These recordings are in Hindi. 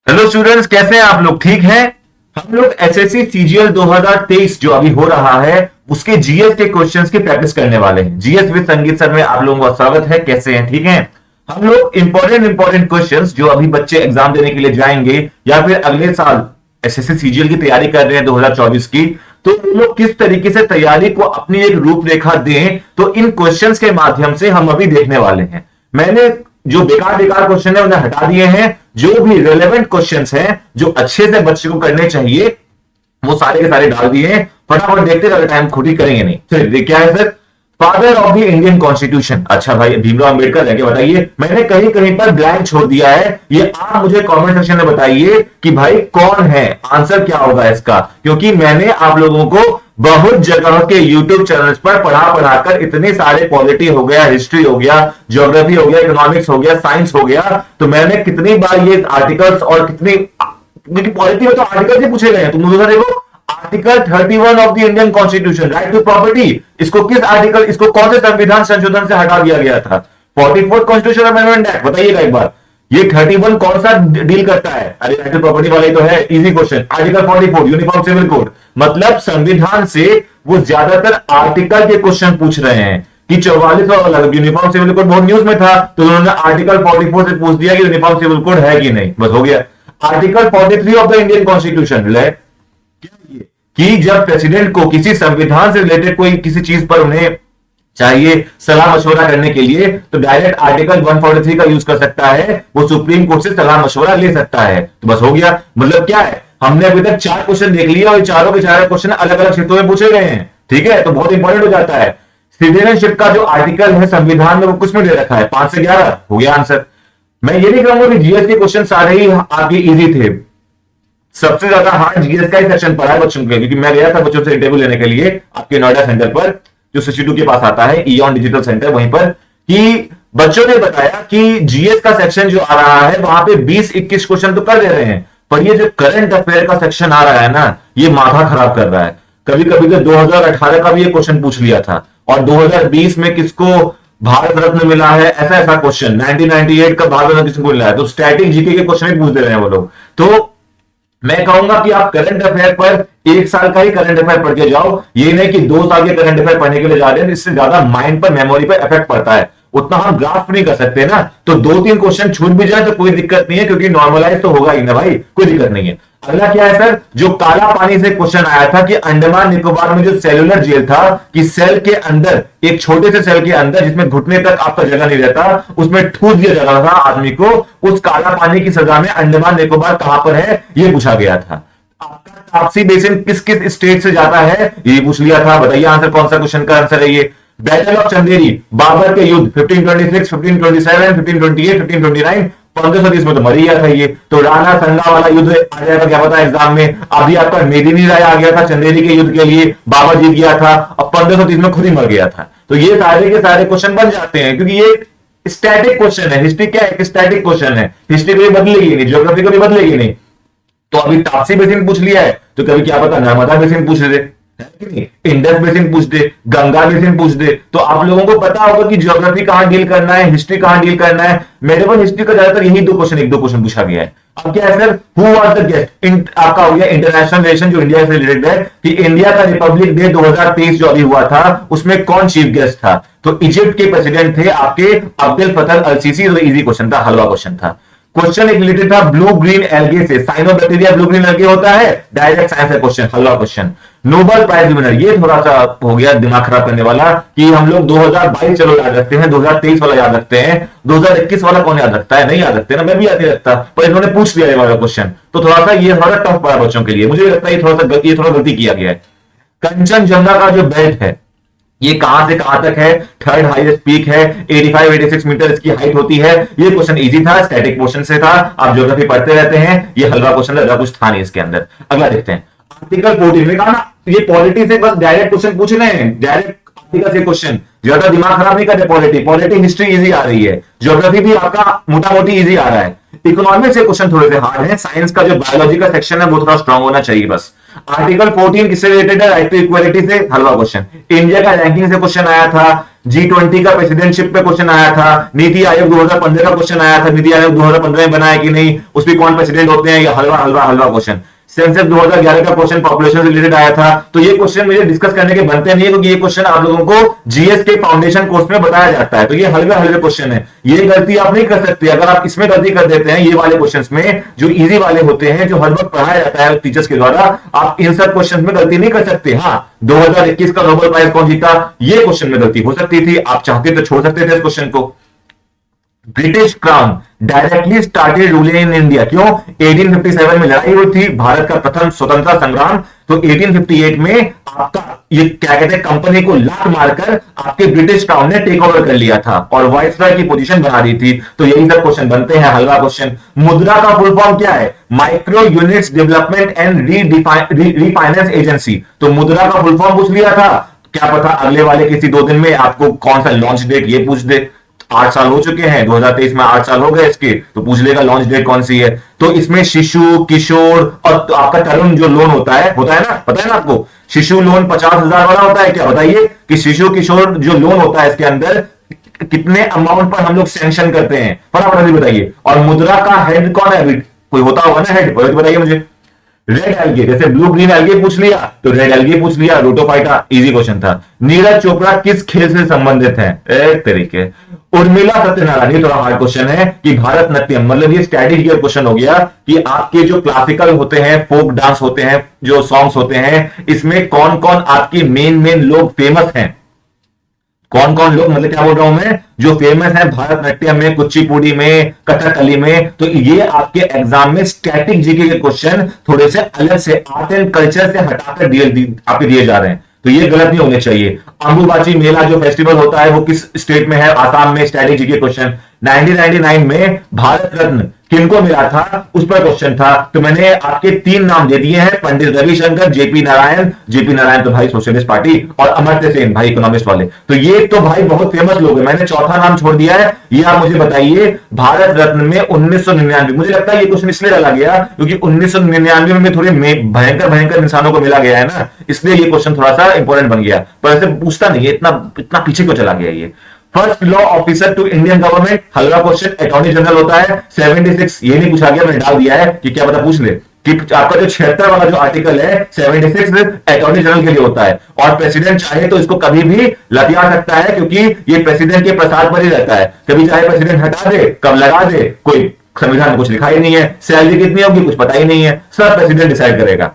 हेलो स्टूडेंट्स, कैसे हैं आप लोग? ठीक हैं? हम लोग एसएससी सीजीएल 2023 जो अभी हो रहा है उसके जीएस के क्वेश्चंस की प्रैक्टिस करने वाले हैं। जीएस विद संगीत सर में आप लोगों का स्वागत है। कैसे हैं? ठीक हैं? हम लोग इंपॉर्टेंट क्वेश्चंस जो अभी बच्चे एग्जाम देने के लिए जाएंगे या फिर अगले साल एसएससी सीजीएल की तैयारी कर रहे हैं 2024 की, तो वो लोग किस तरीके से तैयारी को अपनी एक रूपरेखा दें, तो इन क्वेश्चंस के माध्यम से हम अभी देखने वाले हैं। मैंने जो बेकार बेकार क्वेश्चन है उन्हें हटा दिए हैं। जो भी रेलेवेंट क्वेश्चंस हैं जो अच्छे से बच्चे को करने चाहिए वो सारे के सारे डाल दिए हैं। फटाफट देखते हैं, टाइम खुद ही करेंगे नहीं। चलिए, क्या है sir? Father of the Indian constitution. अच्छा भाई, भीमराव अंबेडकर है क्या? बताइए। मैंने कहीं कहीं पर ब्लैंक छोड़ दिया है, ये आप मुझे कमेंट सेक्शन में बताइए कि भाई कौन है, आंसर क्या होगा इसका, क्योंकि मैंने आप लोगों को बहुत जगह के YouTube चैनल्स पर पढ़ाकर इतने सारे पॉलिटी हो गया, हिस्ट्री हो गया, ज्योग्राफी हो गया, इकोनॉमिक्स हो गया, साइंस हो गया, तो मैंने कितनी बार ये आर्टिकल्स और कितनी पॉलिटी में तो आर्टिकल ही पूछे गए हैं। तुम लोग देखो, article 31 of the Indian constitution, right to property, इसको किस आर्टिकल, इसको कौन से संविधान संशोधन से हटा दिया गया था? 44th constitution amendment act. बताइएगा एक बार, ये 31 कौन सा डील करता है? अरे राइट टू प्रॉपर्टी वाला ही तो है, easy question. Article 44 uniform civil code, मतलब संविधान से वो ज्यादातर आर्टिकल के क्वेश्चन पूछ रहे हैं कि 44 वाला यूनिफॉर्म सिविल कोड बहुत न्यूज में था, तो उन्होंने आर्टिकल 44 से पूछ दिया कि यूनिफॉर्म सिविल कोड है कि नहीं, बस हो गया। Article 43 of the Indian constitution कि जब प्रेसिडेंट को किसी संविधान से रिलेटेड कोई किसी चीज पर उन्हें चाहिए सलाह मशवरा करने के लिए, तो डायरेक्ट आर्टिकल 143 का यूज कर सकता है, वो सुप्रीम कोर्ट से सलाह मशवरा ले सकता है। तो बस हो गया। मतलब क्या है, हमने अभी तक 4 क्वेश्चन देख लिए और चारों के चारों क्वेश्चन अलग अलग क्षेत्रों में पूछे गए हैं। ठीक है, तो बहुत इंपॉर्टेंट हो जाता है। सिटीजनशिप का जो आर्टिकल है संविधान में वो कुछ में दे रखा है, 5 से 11 हो गया आंसर। मैं ये नहीं कहूंगा कि जीएस के क्वेश्चन सारे ही आपके इजी थे। सबसे ज्यादा हार्ड जीएस का ही सेक्शन पढ़ा है बच्चों के, क्योंकि मैं गया था बच्चों से इंटरव्यू लेने के लिए आपके नोएडा सेंटर पर, जो 62 के पास आता है, इॉन डिजिटल सेंटर, वहीं पर, कि बच्चों ने बताया कि जीएस का सेक्शन जो आ रहा है वहां पे 20-21 क्वेश्चन तो कर दे रहे हैं, पर ये जो करंट अफेयर का सेक्शन आ रहा है ना, ये माथा खराब कर रहा है। कभी कभी तो 2018 का भी ये क्वेश्चन पूछ लिया था, और 2020 में किसको भारत रत्न मिला है, ऐसा ऐसा क्वेश्चन, 1998 का भारत रत्न किसको मिला है, तो स्टैटिक जीके के क्वेश्चन भी पूछ दे रहे हैं वो लोग। तो मैं कहूंगा कि आप करंट अफेयर पर 1 साल का ही करंट अफेयर पढ़ के जाओ, ये नहीं कि 2 साल के करंट अफेयर पढ़ने के लिए जा रहे हैं, इससे ज्यादा माइंड पर, मेमोरी पर इफेक्ट पड़ता है, उतना हम ग्रास्प नहीं कर सकते ना। तो 2-3 क्वेश्चन छूट भी जाए तो कोई दिक्कत नहीं है, क्योंकि नॉर्मलाइज तो होगा ही ना भाई, कोई दिक्कत नहीं है। अगला क्या है सर? जो काला पानी से क्वेश्चन आया था कि अंडमान निकोबार में जो सेलुलर जेल था, कि सेल के अंदर, एक छोटे से सेल के अंदर जिसमें घुटने तक आपका जगह नहीं रहता, उसमें ठूस दिया जाता था आदमी को, उस काला पानी की सजा में अंडमान निकोबार कहां पर है ये पूछा गया था। आपका ताप्ती बेसिन किस किस स्टेट से जाता है ये पूछ लिया था। बताइए आंसर, कौन सा क्वेश्चन का आंसर है ये? बैटल ऑफ चंदेरी, बाबर के युद्ध 1526, 1527, 1528, 1529, 1530 में तो मर ही गया था ये। तो राणा संगा वाला युद्ध आ जाएगा क्या पता एग्जाम में। अभी आपका मेदिनी राय आ गया था चंदेरी के युद्ध के लिए, बाबर जीत गया था, और 1530 में खुद ही मर गया था। तो ये सारे के सारे क्वेश्चन बन जाते हैं, क्योंकि ये स्टैटिक क्वेश्चन है। हिस्ट्री क्या है? स्टैटिक क्वेश्चन है, हिस्ट्री कभी बदलेगी नहीं, ज्योग्राफी कभी बदलेगी नहीं। तो अभी ताप्ती बेसिन पूछ लिया है, तो कभी क्या पता नर्मदा बेसिन पूछ दे, इंडस बेसिन पूछ दे, गंगा बेसिन पूछ दे। तो आप लोगों को पता होगा कि ज्योग्राफी कहां डील करना है, हिस्ट्री कहां डील करना है। मेरे को हिस्ट्री का ज्यादातर यही 2 क्वेश्चन, 1-2 क्वेश्चन पूछा गया है। अब क्या है sir? Who was the guest, आपका हो गया इंटरनेशनल रिलेशन जो इंडिया से रिलेटेड है, कि इंडिया का रिपब्लिक डे 2023 जो अभी हुआ था उसमें कौन चीफ गेस्ट था? तो इजिप्ट के प्रेसिडेंट थे आपके अब्दुल फतह अल सीसी। तो इजी क्वेश्चन था, हलवा क्वेश्चन था। क्वेश्चन एक रिलेटेड था ब्लू ग्रीन एल्गे से, साइनोबैक्टीरिया ब्लू ग्रीन एल्गे होता है, डायरेक्ट साइंस है क्वेश्चन, हलवा क्वेश्चन। नोबेल प्राइज विनर, ये थोड़ा सा हो गया दिमाग खराब करने वाला, कि हम लोग 2022 चलो याद रखते हैं, 2023 वाला याद रखते हैं, 2021 वाला कौन याद रखता है? नहीं याद रखते ना, मैं भी याद नहीं रखता, पर इन्होंने पूछ लिया ये वाला क्वेश्चन, तो थोड़ा सा ये थोड़ा टफ पड़ा बच्चों के लिए। मुझे लगता है ये थोड़ा गलती किया गया है। कंचनजंगा का जो बेल्ट है ये कहां से कहां तक है? 3rd हाईएस्ट पीक है, 85-86 मीटर इसकी हाइट होती है। ये क्वेश्चन इजी था, स्टैटिक क्वेश्चन से था, आप ज्योग्राफी पढ़ते रहते हैं, ये हलवा क्वेश्चन ज्यादा कुछ था नहीं इसके अंदर। अगला देखते हैं, आर्टिकल 14 में कहा ना, ये पॉलिटी से बस डायरेक्ट क्वेश्चन पूछ रहे हैं, डायरेक्ट आर्टिकल से क्वेश्चन, ज्यादा दिमाग खराब नहीं करते। पॉलिटी हिस्ट्री इजी आ रही है, ज्योग्राफी भी आपका मोटा मोटी इजी आ रहा है। इकोनॉमिक्स से क्वेश्चन थोड़े से हार्ड है, साइंस का जो बायोलॉजी का सेक्शन है वो थोड़ा स्ट्रांग होना चाहिए बस। आर्टिकल 14 किससे रिलेटेड है? राइट टू इक्वालिटी से, हलवा क्वेश्चन। इंडिया का रैंकिंग से क्वेश्चन आया था, G20 का प्रेसिडेंटशिप पे क्वेश्चन आया था, नीति आयोग 2015 का क्वेश्चन आया था, नीति आयोग 2015 में बना है कि नहीं, उसमें कौन प्रेसिडेंट होते हैं, ये हलवा हलवा हलवा क्वेश्चन। सेंसस 2011 का क्वेश्चन पॉपुलेशन से रिलेटेड आया था। तो ये क्वेश्चन मुझे डिस्कस करने के बनते नहीं है, क्योंकि ये क्वेश्चन आप लोगों को जीएस के फाउंडेशन कोर्स में बताया जाता है। तो ये हलवे हलवे क्वेश्चन है, ये गलती आप नहीं कर सकते। अगर आप इसमें गलती कर देते हैं, ये वाले क्वेश्चंस में जो इजी वाले होते हैं, जो हर वक्त पढ़ाया जाता है टीचर्स के द्वारा, आप इन सब क्वेश्चन में गलती नहीं कर सकते। हाँ, 2021 का नोबेल प्राइज कौन जीता, ये क्वेश्चन में गलती हो सकती थी, आप चाहते तो छोड़ सकते थे इस क्वेश्चन को। British crown directly started ruling in India, क्यों? 1857 में लड़ाई हुई थी, भारत का प्रथम स्वतंत्रता संग्राम। तो 1858 में आपका ये क्या कहते हैं, कंपनी को लात मारकर आपके ब्रिटिश क्राउन ने टेक ओवर कर लिया था और वाइसरॉय की पोजीशन बना दी थी। तो यही सब क्वेश्चन बनते हैं, हलवा क्वेश्चन। मुद्रा का फुल फॉर्म क्या है? Micro units development and refinance agency. तो मुद्रा का फुल फॉर्म पूछ लिया था, क्या पता अगले वाले किसी 2 दिन में आपको कौन सा लॉन्च डेट ये पूछ दे। 8 साल हो चुके हैं, 2023 में 8 साल हो गए इसके, तो पूछ लेगा लॉन्च डेट कौन सी है। तो इसमें शिशु, किशोर और तो आपका तरुण जो लोन होता है ना, पता है ना आपको, शिशु लोन 50,000 वाला होता है। क्या बताइए कि शिशु किशोर जो लोन होता है, इसके अंदर कितने अमाउंट पर हम लोग सैंक्शन करते हैं, फटाफट बताइए। और मुद्रा का हेड कौन है? कोई होता होगा ना हेड, बताइए मुझे। रेड एल्गे, जैसे ब्लू ग्रीन एल्गे पूछ लिया तो रेड एल्गे पूछ लिया, रोटोफाइटा, इजी क्वेश्चन था। नीरज चोपड़ा किस खेल से संबंधित है? एक तरीके। उर्मिला सत्यनारायण, ये थोड़ा हार्ड क्वेश्चन है कि भारत नट्यम, मतलब ये स्टैटिक ईयर क्वेश्चन हो गया कि आपके जो क्लासिकल होते हैं, फोक डांस होते हैं, जो सॉन्ग्स होते हैं, इसमें कौन कौन आपके मेन लोग फेमस हैं, कौन कौन लोग, मतलब क्या बोल रहा हूं मैं, जो फेमस है भारतनाट्यम में, कुचिपुड़ी में, कथकली में। तो ये आपके एग्जाम में स्टैटिक जीके के क्वेश्चन थोड़े से अलग से आर्ट एंड कल्चर से हटाकर आपके दिए जा रहे हैं, तो ये गलत नहीं होने चाहिए। अंबुबाची मेला जो फेस्टिवल होता है वो किस स्टेट में है? आसाम में। Static GK question. 1999 में भारत रत्न किनको मिला था, उस पर क्वेश्चन था। तो मैंने आपके 3 नाम दे दिए हैं, पंडित रविशंकर, जेपी नारायण तो भाई सोशलिस्ट पार्टी, और अमर्त्य सेन भाई इकोनॉमिस्ट वाले। तो ये तो भाई बहुत फेमस लोग हैं। मैंने चौथा नाम छोड़ दिया है, ये आप मुझे बताइए। भारत रत्न में 1999, मुझे लगता है ये क्वेश्चन इसलिए डाला गया क्योंकि 1999 में थोड़े भयंकर इंसानों को मिला गया है ना, इसलिए ये क्वेश्चन थोड़ा सा इंपॉर्टेंट बन गया, पर ऐसे पूछता नहीं है, इतना पीछे क्यों चला गया ये। First law officer to Indian government, हलवा क्वेश्चन, अटॉर्नी जनरल होता है। 76, ये नहीं पूछा गया, मैंने डाल दिया है कि क्या पता पूछ ले कि आपका जो 76 वाला जो आर्टिकल है 76 अटॉर्नी जनरल के लिए होता है, और प्रेसिडेंट चाहे तो इसको कभी भी लतिया सकता है, क्योंकि ये प्रेसिडेंट के प्रसाद पर ही रहता है। कभी चाहे प्रेसिडेंट हटा दे, कब लगा दे, कोई संविधान में कुछ लिखा ही नहीं है। सैलरी कितनी होगी कुछ पता ही नहीं है, सब प्रेसिडेंट डिसाइड करेगा।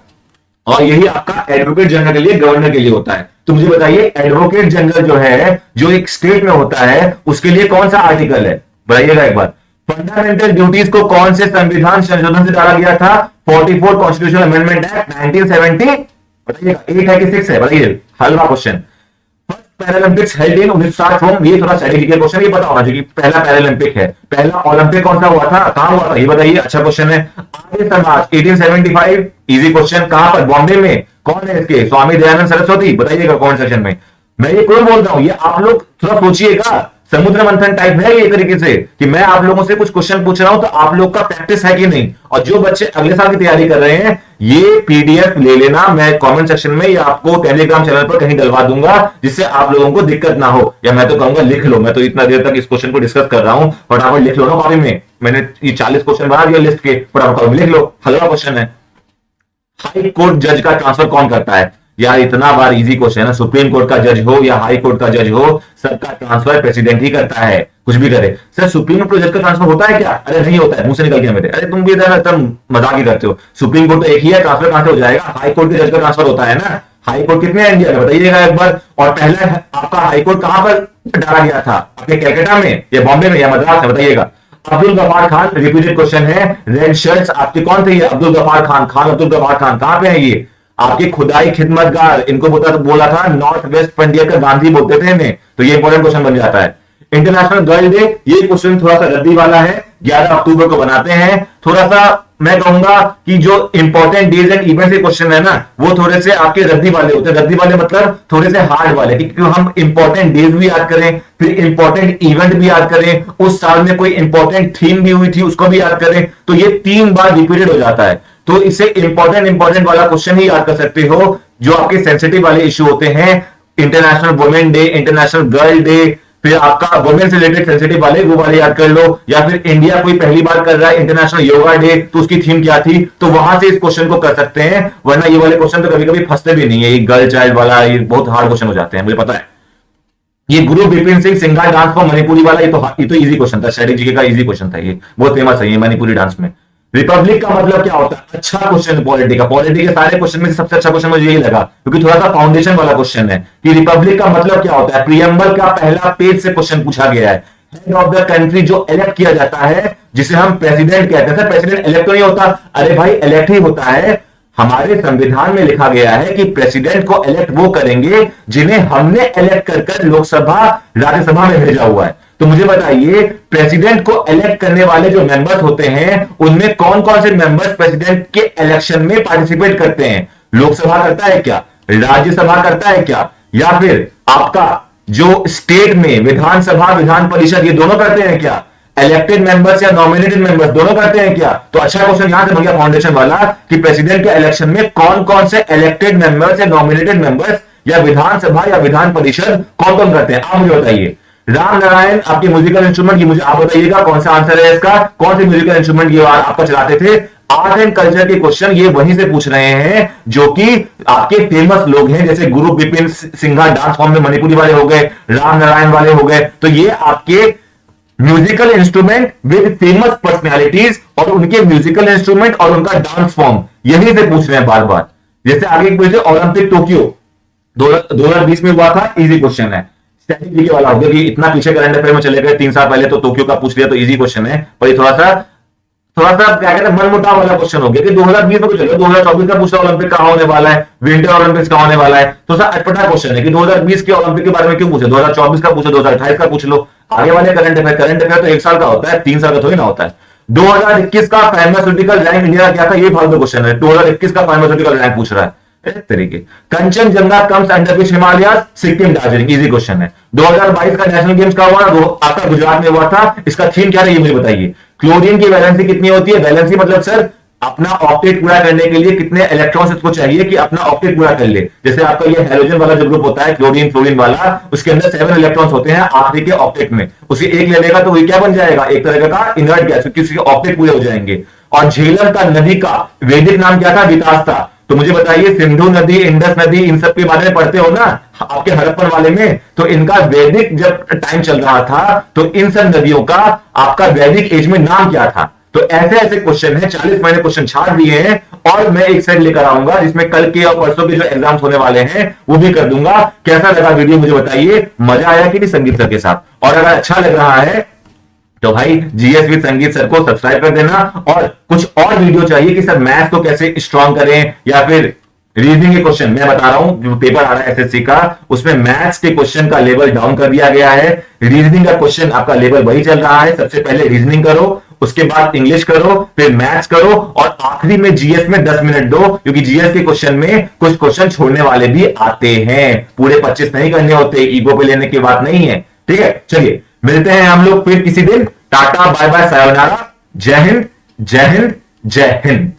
और यही आपका एडवोकेट जनरल के लिए, गवर्नर के लिए होता है। तो मुझे बताइए एडवोकेट जनरल जो है, जो एक स्टेट में होता है, उसके लिए कौन सा आर्टिकल है, बताइएगा एक बार। फंडामेंटल ड्यूटीज को कौन से संविधान संशोधन से डाला गया था? 44 कॉन्स्टिट्यूशनल अमेंडमेंट एक्ट 1970, बताइएगा 8 है कि 6 है, बताइए, हलवा question. Paralympics held in 1960 Rome, ये थोड़ा स्ट्रेटेजिकल क्वेश्चन, ये पता होना चाहिए पहला पैरालंपिक है, पहला ओलंपिक कौन सा हुआ था, कहां हुआ था, ये बताइए, अच्छा क्वेश्चन है। आर्य समाज 1875, इजी क्वेश्चन, कहां पर, बॉम्बे में, कौन है इसके, स्वामी दयानंद सरस्वती, बताइएगा कौन सेक्शन में। मैं ये क्यों बोल रहा हूं, ये आप लोग थोड़ा सोचिएगा, समुद्र मंथन टाइप है ये तरीके से कि मैं आप लोगों से कुछ क्वेश्चन पूछ रहा हूं, तो आप लोग का प्रैक्टिस है कि नहीं। और जो बच्चे अगले साल की तैयारी कर रहे हैं, ये पीडीएफ ले लेना, मैं कमेंट सेक्शन में या आपको टेलीग्राम चैनल पर कहीं डलवा दूंगा, जिससे आप लोगों को दिक्कत ना हो, या मैं तो कहूंगा लिख लो, मैं तो इतना देर तक इस क्वेश्चन को डिस्कस कर रहा हूं, फटाफट लिख लो ना कॉपी में। मैंने ये 40 क्वेश्चन बना दिया लिस्ट के, फटाफट लिख लो, हलवा क्वेश्चन है। हाई कोर्ट जज का ट्रांसफर कौन करता है? यार इतना बार इजी क्वेश्चन है ना, सुप्रीम कोर्ट का जज हो या हाई कोर्ट का जज हो, सबका ट्रांसफर प्रेसिडेंट ही करता है, कुछ भी करे। सर सुप्रीम कोर्ट जज का ट्रांसफर होता है क्या? अरे नहीं होता है, मुंह से निकल गया मेरे, अरे तुम भी एकदम मजाक ही करते हो। सुप्रीम कोर्ट तो एक ही है, ट्रांसफर कहां से हो जाएगा? हाई कोर्ट के जज का ट्रांसफर होता है ना। हाई कोर्ट कितने हैं इंडिया में, बताइएगा एक बार। और पहला आपका हाई कोर्ट कहां पर डाला गया था, अपने कैलकाटा में या बॉम्बे में या मद्रास में, बताइएगा। अब्दुल गफार खान, रिपीटेड क्वेश्चन है। रेड शर्ट्स आपके कौन थे? ये अब्दुल गफार खान अब्दुल गफार खान कहां पे है ये? आपके खुदाई खिदमतगार, इनको बोला था नॉर्थ वेस्ट फ्रंटियर का गांधी बोलते थे इन्हें, तो ये इंपॉर्टेंट क्वेश्चन बन जाता है। इंटरनेशनल गर्ल डे, ये क्वेश्चन थोड़ा सा रद्दी वाला है, 11 अक्टूबर को बनाते हैं। थोड़ा सा मैं कहूंगा कि जो इंपॉर्टेंट डेज एंड इवेंट के क्वेश्चन है ना, वो थोड़े से आपके रद्दी वाले होते हैं। रद्दी वाले मतलब थोड़े से हार्ड वाले, क्योंकि हम इंपॉर्टेंट डेज भी याद करें, फिर इंपॉर्टेंट इवेंट भी याद करें, उस साल में कोई इंपॉर्टेंट थीम भी हुई थी उसको भी याद करें, तो ये 3 बार रिपीटेड हो जाता है। तो इसे इंपॉर्टेंट वाला क्वेश्चन ही याद कर सकते हो जो आपके सेंसिटिव वाले इश्यू होते हैं। International women day, international girl day, फिर आपका वुमेन से रिलेटेड सेंसिटिव वाले वो वाले याद कर लो, या फिर इंडिया कोई पहली बार कर रहा है इंटरनेशनल योगा डे, तो उसकी थीम क्या थी, तो वहां से इस क्वेश्चन को कर सकते हैं। वरना ये वाले क्वेश्चन तो कभी कभी फंसते भी नहीं है, ये गर्ल चाइल्ड वाला ये बहुत हार्ड क्वेश्चन हो जाते हैं, मुझे पता है। ये गुरु बिपिन सिंह सिंघा डांस फॉर मणिपुरी वाला ये तो इजी क्वेश्चन था, स्ट्रेटेजी का इजी क्वेश्चन था, ये बहुत फेमस है ये मणिपुरी डांस में। रिपब्लिक का मतलब क्या होता है, अच्छा क्वेश्चन पॉलिटी का। पॉलिटी के सारे क्वेश्चन में से सबसे अच्छा क्वेश्चन मुझे यही लगा, क्योंकि थोड़ा सा फाउंडेशन वाला क्वेश्चन है कि रिपब्लिक का मतलब क्या होता है। प्रियम्बल का पहला पेज से क्वेश्चन पूछा गया है। हेड ऑफ द कंट्री जो इलेक्ट किया जाता है, जिसे हम प्रेसिडेंट कहते हैं। सर प्रेसिडेंट इलेक्ट तो नहीं होता, अरे भाई इलेक्ट ही होता है। हमारे संविधान में लिखा गया है कि प्रेसिडेंट को इलेक्ट वो करेंगे जिन्हें हमने इलेक्ट कर लोकसभा राज्यसभा में भेजा हुआ है। तो मुझे बताइए, प्रेसिडेंट को इलेक्ट करने वाले जो मेंबर्स होते हैं उनमें कौन कौन से मेंबर्स प्रेसिडेंट के इलेक्शन में पार्टिसिपेट करते हैं। लोकसभा करता है क्या, राज्यसभा करता है क्या, या फिर आपका जो स्टेट में विधानसभा विधान परिषद ये दोनों करते हैं क्या। इलेक्टेड मेंबर्स या नॉमिनेटेड मेंबर्स दोनों करते हैं क्या। तो अच्छा क्वेश्चन यहां से बन गया फाउंडेशन वाला कि प्रेसिडेंट के इलेक्शन में कौन कौन से इलेक्टेड मेंबर्स या नॉमिनेटेड मेंबर्स या विधानसभा या विधान परिषद कौन कौन करते हैं। आप मुझे बताइए, राम नारायण आपके म्यूजिकल इंस्ट्रूमेंट की, मुझे आप बताइएगा कौन सा आंसर है इसका, कौन से म्यूजिकल इंस्ट्रूमेंट की आपका चलाते थे। आर्ट एंड कल्चर के क्वेश्चन ये वहीं से पूछ रहे हैं जो कि आपके फेमस लोग हैं, जैसे गुरु बिपिन सिंघा डांस फॉर्म में मणिपुरी वाले हो गए, राम नारायण वाले हो गए। तो ये आपके musical instrument with famous personalities और उनके म्यूजिकल इंस्ट्रूमेंट और उनका डांस फॉर्म यहीं से पूछ रहे हैं बार बार। जैसे आगे पूछे ओलंपिक टोक्यो 2020 में हुआ था, इजी क्वेश्चन है। स्ट्रेटेजी वाला हो गया कि इतना पीछे करंट अफेयर में चले गए 3 साल पहले, तो टोक्यो का पूछ लिया तो इजी क्वेश्चन है। पर ये थोड़ा सा क्या कहते हैं मनमुटाव वाला क्वेश्चन हो गया कि 2020 में कुछ 2024 का पूछा ओलंपिक कहां होने वाला है, विंटर ओलंपिक्स कहां होने वाला है। तो सर अटपटा क्वेश्चन है कि 2020 के ओलंपिक के बारे में क्यों पूछे, 2024 का पूछो, 2028 का पूछ लो। आगे वाले करंट अफेयर तो 1 साल का होता है, 3 साल का थोड़ी ना होता है। 2021 का फार्मास्यूटिकल रैंक इंडिया का क्या था, ये फालतू क्वेश्चन है। 2021 का फार्मास्यूटिकल रैंक पूछ रहा है तरीके। Kanchenjunga comes under which Himalaya, Sikkim Darjeeling, easy question है। 2022 का नेशनल गेम्स का हुआ, वो आपका गुजरात में हुआ था। इसका थीम क्या है ये मुझे बताइए। क्लोरीन की वैलेंसी कितनी होती है। वैलेंसी मतलब सर अपना ऑक्टेट पूरा करने के लिए कितने इलेक्ट्रॉन्स इसको चाहिए कि अपना ऑक्टेट पूरा कर ले। जैसे आपका ये हाइड्रोजन वाला जो ग्रुप होता है क्लोरीन फ्लोरीन वाला, उसके अंदर 7 इलेक्ट्रॉन्स होते हैं आखिरी के ऑक्टेट में। उसे एक ले लेगा तो वही क्या बन जाएगा, एक तरह का इनर्ट गैस, क्योंकि उसके ऑक्टेट पूरे हो जाएंगे। और झेलम का नदी का वैदिक नाम क्या था, विकास था। तो मुझे बताइए, सिंधु नदी, इंडस नदी, इन सब के बारे में पढ़ते हो ना आपके हड़प्पन वाले में, तो इनका वैदिक जब टाइम चल रहा था तो इन सब नदियों का आपका वैदिक एज में नाम क्या था। तो ऐसे ऐसे क्वेश्चन है, 40 मैंने क्वेश्चन छाट दिए हैं और मैं एक सेट लेकर आऊंगा जिसमें कल के और परसों के जो एग्जाम्स होने वाले हैं वो भी कर दूंगा। कैसा लगा वीडियो मुझे बताइए, मजा आया कि नहीं संगीत सर के साथ। और अगर अच्छा लग रहा है तो भाई जीएस विद संगीत सर को सब्सक्राइब कर देना। और कुछ और वीडियो चाहिए कि सर मैथ को कैसे स्ट्रॉन्ग करें, या फिर रीजनिंग के क्वेश्चन, मैं बता रहा हूं जो पेपर आ रहा है एसएससी का, उसमें मैथ्स के क्वेश्चन का लेवल डाउन कर दिया गया है। रीजनिंग का क्वेश्चन आपका लेवल वही चल रहा है। सबसे पहले रीजनिंग करो, उसके बाद इंग्लिश करो, फिर मैथ्स करो, और आखिरी में जीएस में 10 मिनट दो, क्योंकि जीएस के क्वेश्चन में कुछ क्वेश्चन छोड़ने वाले भी आते हैं। पूरे 25 नहीं करने होते, ईगो पे लेने की बात नहीं है। ठीक है, चलिए मिलते हैं हम लोग फिर किसी दिन। टाटा बाय बाय सायोनारा, जय हिंद जय हिंद जय हिंद।